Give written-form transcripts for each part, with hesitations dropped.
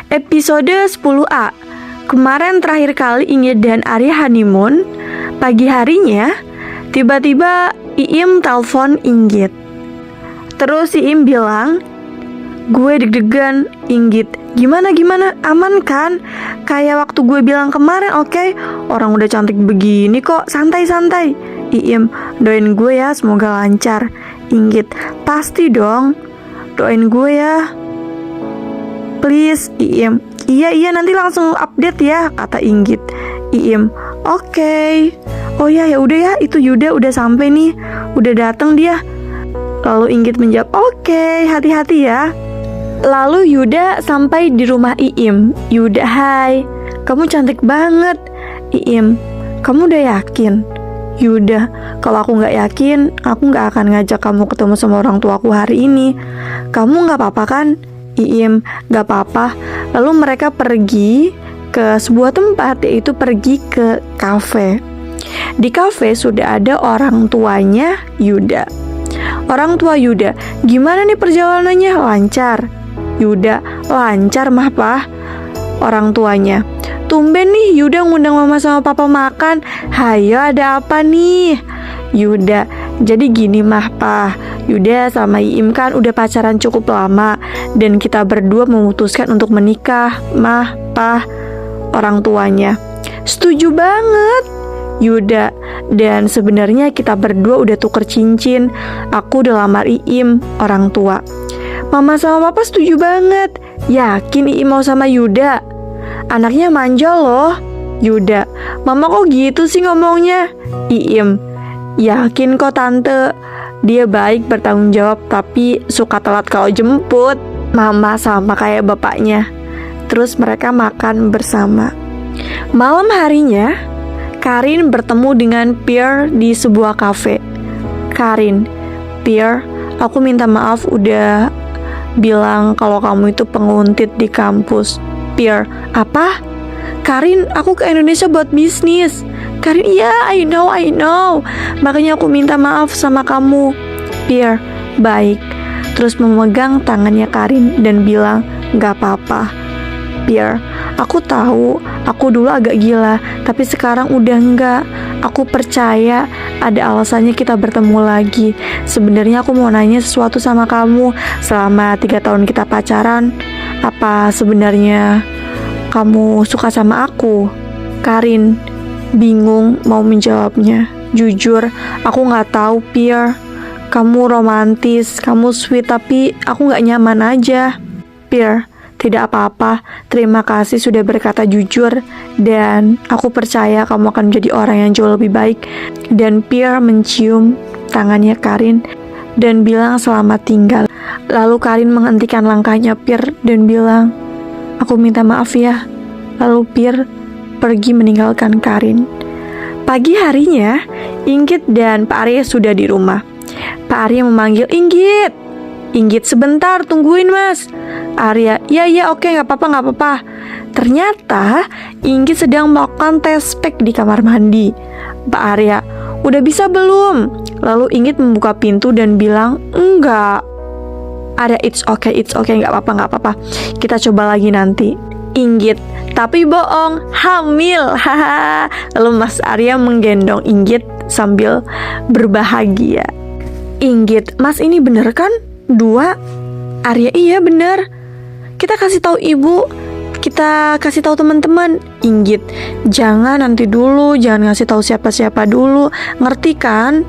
Episode 10A. Kemarin terakhir kali Inggit dan Arya honeymoon. Pagi harinya, tiba-tiba Iim telepon Inggit. Terus Iim bilang, "Gue deg-degan, Inggit. Gimana? Aman kan? Kayak waktu gue bilang kemarin, oke? Orang udah cantik begini kok, santai-santai." Iim, "Doain gue ya, semoga lancar." Inggit, "Pasti dong. Doain gue ya. Please." Iim, Iya nanti langsung update ya," kata Inggit. Iim, "Oke. Oh ya udah ya, itu Yuda udah sampai nih. Udah datang dia." Lalu Inggit menjawab, "Oke, hati-hati ya." Lalu Yuda sampai di rumah Iim. "Yuda, hai. Kamu cantik banget." Iim, "Kamu udah yakin?" Yuda, "Kalau aku gak yakin, aku gak akan ngajak kamu ketemu sama orang tuaku hari ini. Kamu gak apa-apa kan?" Iim, "Gak apa-apa." Lalu mereka pergi ke sebuah tempat, yaitu pergi ke kafe. Di kafe sudah ada orang tuanya Yuda. Orang tua Yuda, "Gimana nih perjalanannya? Lancar?" Yuda, "Lancar mah, Pak." Orang tuanya, "Tumben nih Yuda ngundang mama sama papa makan. Hayo, ada apa nih?" Yuda, "Jadi gini mah, Pak. Yuda sama Iim kan udah pacaran cukup lama, dan kita berdua memutuskan untuk menikah, Mah, Pak." Orang tuanya, "Setuju banget, Yuda. Dan sebenarnya kita berdua udah tuker cincin. Aku udah lamar Iim." Orang tua, "Mama sama papa setuju banget. Yakin Iim mau sama Yuda? Anaknya manja loh." Yuda, "Mama kok gitu sih ngomongnya?" Iim, "Yakin kok tante. Dia baik, bertanggung jawab, tapi suka telat kalau jemput. Mama sama kayak bapaknya." Terus mereka makan bersama. Malam harinya, Karin bertemu dengan Pierre di sebuah kafe. Karin, "Pierre, aku minta maaf udah bilang kalau kamu itu penguntit di kampus." Pierre, "Apa?" Karin, "Aku ke Indonesia buat bisnis." Karin, "Iya, I know. Makanya aku minta maaf sama kamu." Pierre, "Baik." Terus memegang tangannya Karin dan bilang, "Gak apa-apa, Pierre. Aku tahu, aku dulu agak gila, tapi sekarang udah enggak. Aku percaya ada alasannya kita bertemu lagi. Sebenarnya aku mau nanya sesuatu sama kamu. Selama 3 tahun kita pacaran, apa sebenarnya kamu suka sama aku?" Karin bingung mau menjawabnya. "Jujur, aku gak tahu, Pierre. Kamu romantis, kamu sweet, tapi aku gak nyaman aja." Pierre, "Tidak apa-apa. Terima kasih sudah berkata jujur, dan aku percaya kamu akan menjadi orang yang jauh lebih baik." Dan Pierre mencium tangannya Karin dan bilang selamat tinggal. Lalu Karin menghentikan langkahnya Pierre dan bilang, "Aku minta maaf ya." Lalu Pierre pergi meninggalkan Karin. Pagi harinya, Inggit dan Pak Arya sudah di rumah. Pak Arya memanggil, "Inggit! Inggit, sebentar, tungguin Mas." Arya, "Iya, oke, gak apa-apa." Ternyata Inggit sedang melakukan tes pack di kamar mandi. Pak Arya, "Udah bisa belum?" Lalu Inggit membuka pintu dan bilang, "Enggak." Arya, it's okay, gak apa-apa. Kita coba lagi nanti." Inggit, "Tapi bohong, hamil." Haha. Lalu Mas Arya menggendong Inggit sambil berbahagia. Inggit, "Mas, ini bener kan? 2? Arya, "Iya bener. Kita kasih tahu ibu, kita kasih tahu teman-teman." Inggit, "Jangan, nanti dulu, jangan ngasih tahu siapa-siapa dulu, ngerti kan?"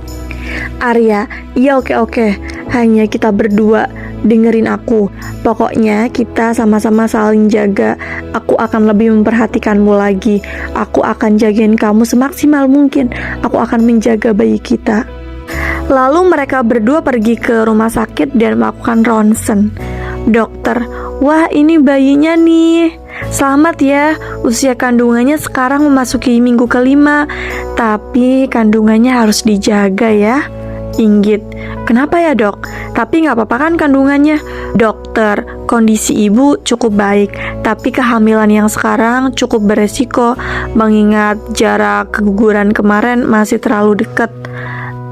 Arya, "Iya, oke. Hanya kita berdua, dengerin aku. Pokoknya kita sama-sama saling jaga. Aku akan lebih memperhatikanmu lagi. Aku akan jagain kamu semaksimal mungkin. Aku akan menjaga bayi kita." Lalu mereka berdua pergi ke rumah sakit dan melakukan ronsen. Dokter, "Wah, ini bayinya nih. Selamat ya, usia kandungannya sekarang memasuki minggu ke-5. Tapi kandungannya harus dijaga ya." Inggit, "Kenapa ya dok? Tapi gak apa-apa kan kandungannya?" Dokter, "Kondisi ibu cukup baik, tapi kehamilan yang sekarang cukup beresiko, mengingat jarak keguguran kemarin masih terlalu dekat."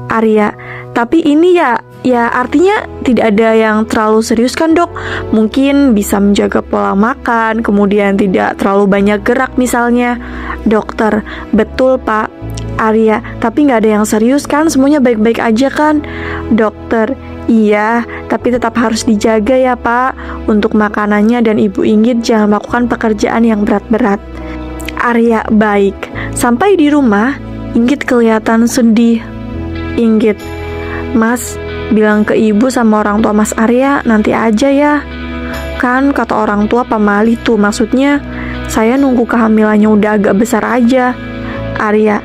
Arya, "Tapi ini ya Ya artinya tidak ada yang terlalu serius kan dok? Mungkin bisa menjaga pola makan, kemudian tidak terlalu banyak gerak misalnya. Dokter, betul pak. Arya, tapi nggak ada yang serius kan? Semuanya baik-baik aja kan? Dokter, iya, tapi tetap harus dijaga ya pak. Untuk makanannya dan Ibu Inggit jangan melakukan pekerjaan yang berat-berat. Arya, baik. Sampai di rumah, Inggit kelihatan sedih. Inggit, Mas, bilang ke ibu sama orang tua Mas Arya nanti aja ya. Kan kata orang tua pamali tuh, maksudnya saya nunggu kehamilannya udah agak besar aja. Arya,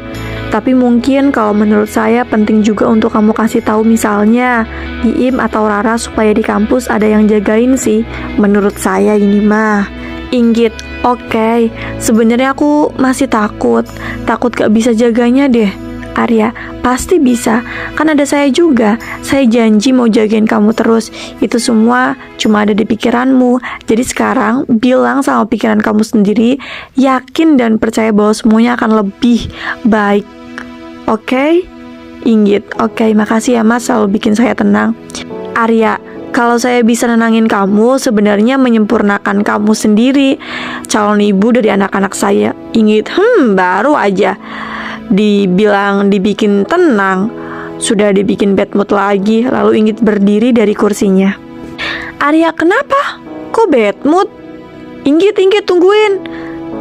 tapi mungkin kalau menurut saya penting juga untuk kamu kasih tahu misalnya Iim atau Rara supaya di kampus ada yang jagain sih. Menurut saya ini mah. Inggit, oke. Sebenarnya aku masih takut gak bisa jaganya deh. Arya, pasti bisa, kan ada saya juga. Saya janji mau jagain kamu terus. Itu semua cuma ada di pikiranmu. Jadi sekarang bilang sama pikiran kamu sendiri, yakin dan percaya bahwa semuanya akan lebih baik. Oke? Inggit, oke, makasih ya mas selalu bikin saya tenang. Arya, kalau saya bisa nenangin kamu, sebenarnya menyempurnakan kamu sendiri, calon ibu dari anak-anak saya. Inggit, baru aja dibilang dibikin tenang, sudah dibikin bad mood lagi. Lalu Inggit berdiri dari kursinya. Arya, kenapa? Kok bad mood? Inggit, tungguin.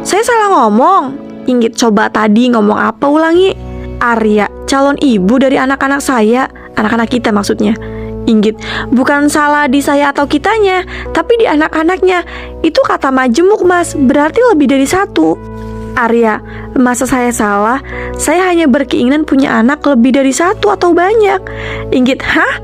Saya salah ngomong. Inggit, coba tadi ngomong apa, ulangi. Arya, calon ibu dari anak-anak saya, anak-anak kita maksudnya. Inggit, bukan salah di saya atau kitanya, tapi di anak-anaknya. Itu kata majemuk mas, berarti lebih dari satu. Arya, masa saya salah? Saya hanya berkeinginan punya anak lebih dari satu atau banyak. Inggit, hah?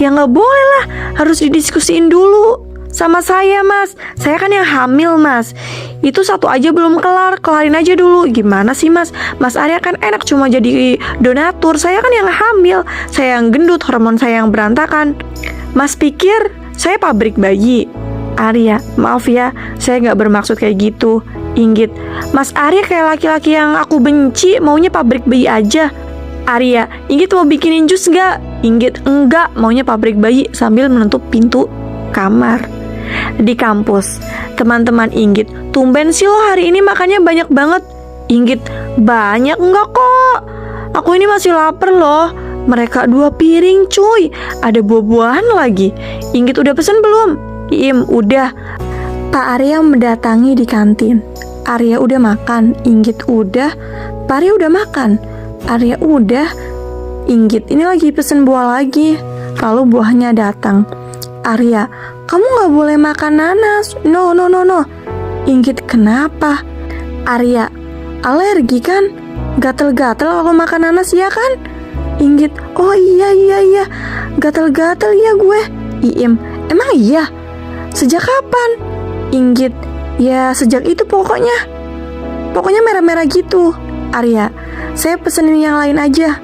Ya nggak boleh lah, harus didiskusiin dulu sama saya mas. Saya kan yang hamil mas. Itu satu aja belum kelar, kelarin aja dulu. Gimana sih mas? Mas Arya kan enak cuma jadi donatur. Saya kan yang hamil, saya yang gendut, hormon saya yang berantakan. Mas pikir saya pabrik bayi? Arya, maaf ya, saya nggak bermaksud kayak gitu. Inggit, Mas Arya kayak laki-laki yang aku benci, maunya pabrik bayi aja. Arya, Inggit mau bikinin jus nggak? Inggit, enggak, maunya pabrik bayi, sambil menutup pintu kamar. Di kampus, teman-teman Inggit, tumben sih lo hari ini makannya banyak banget. Inggit, banyak enggak kok, aku ini masih lapar loh. Mereka 2 piring cuy, ada buah-buahan lagi. Inggit, udah pesen belum? Iim, udah. Pak Arya mendatangi di kantin. Arya udah makan. Inggit, udah. Pak Arya udah makan. Arya udah. Inggit, ini lagi pesen buah lagi. Lalu buahnya datang. Arya, kamu gak boleh makan nanas. No. Inggit, kenapa? Arya, alergi kan? Gatel-gatel kalau makan nanas ya kan? Inggit, oh iya. Gatel-gatel ya gue. Iim, emang iya? Sejak kapan? Inggit, ya sejak itu pokoknya merah-merah gitu. Arya, saya pesenin yang lain aja.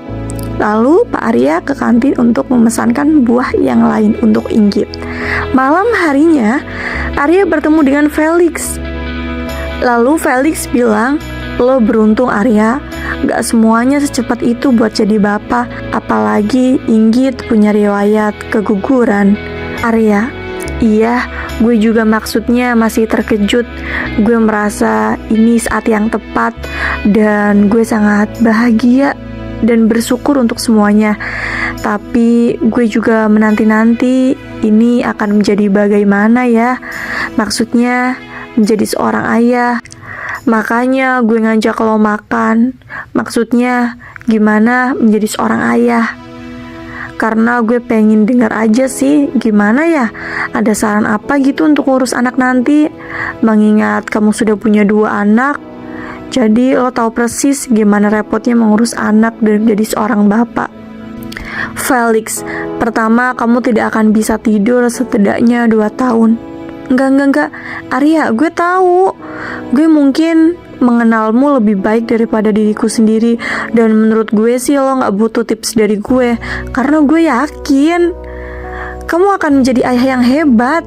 Lalu Pak Arya ke kantin untuk memesankan buah yang lain untuk Inggit. Malam harinya, Arya bertemu dengan Felix. Lalu Felix bilang, lo beruntung Arya, gak semuanya secepat itu buat jadi bapak. Apalagi Inggit punya riwayat keguguran. Arya, iya, gue juga maksudnya masih terkejut. Gue merasa ini saat yang tepat dan gue sangat bahagia dan bersyukur untuk semuanya. Tapi gue juga menanti-nanti ini akan menjadi bagaimana ya. Maksudnya menjadi seorang ayah. Makanya gue ngajak lo makan. Maksudnya gimana menjadi seorang ayah. Karena gue pengen dengar aja sih, gimana ya? Ada saran apa gitu untuk ngurus anak nanti? Mengingat kamu sudah punya 2 anak, jadi lo tahu persis gimana repotnya mengurus anak dan jadi seorang bapak. Felix, pertama kamu tidak akan bisa tidur setidaknya 2 tahun. Enggak, Arya, gue tahu. Gue mungkin mengenalmu lebih baik daripada diriku sendiri. Dan menurut gue sih lo gak butuh tips dari gue. Karena gue yakin kamu akan menjadi ayah yang hebat.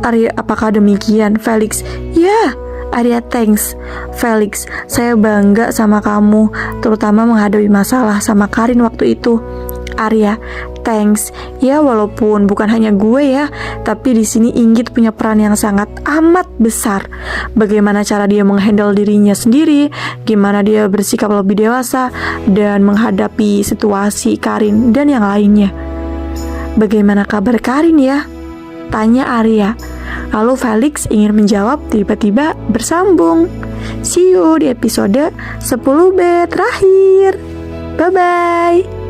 Arya, apakah demikian? Felix, ya. Arya, thanks. Felix, saya bangga sama kamu, terutama menghadapi masalah sama Karin waktu itu. Arya, Thanks. Ya walaupun bukan hanya gue ya, tapi di sini Inggit punya peran yang sangat amat besar. Bagaimana cara dia menghandle dirinya sendiri, gimana dia bersikap lebih dewasa dan menghadapi situasi Karin dan yang lainnya. Bagaimana kabar Karin ya? Tanya Arya. Lalu Felix ingin menjawab, tiba-tiba bersambung. See you di episode 10B terakhir. Bye-bye.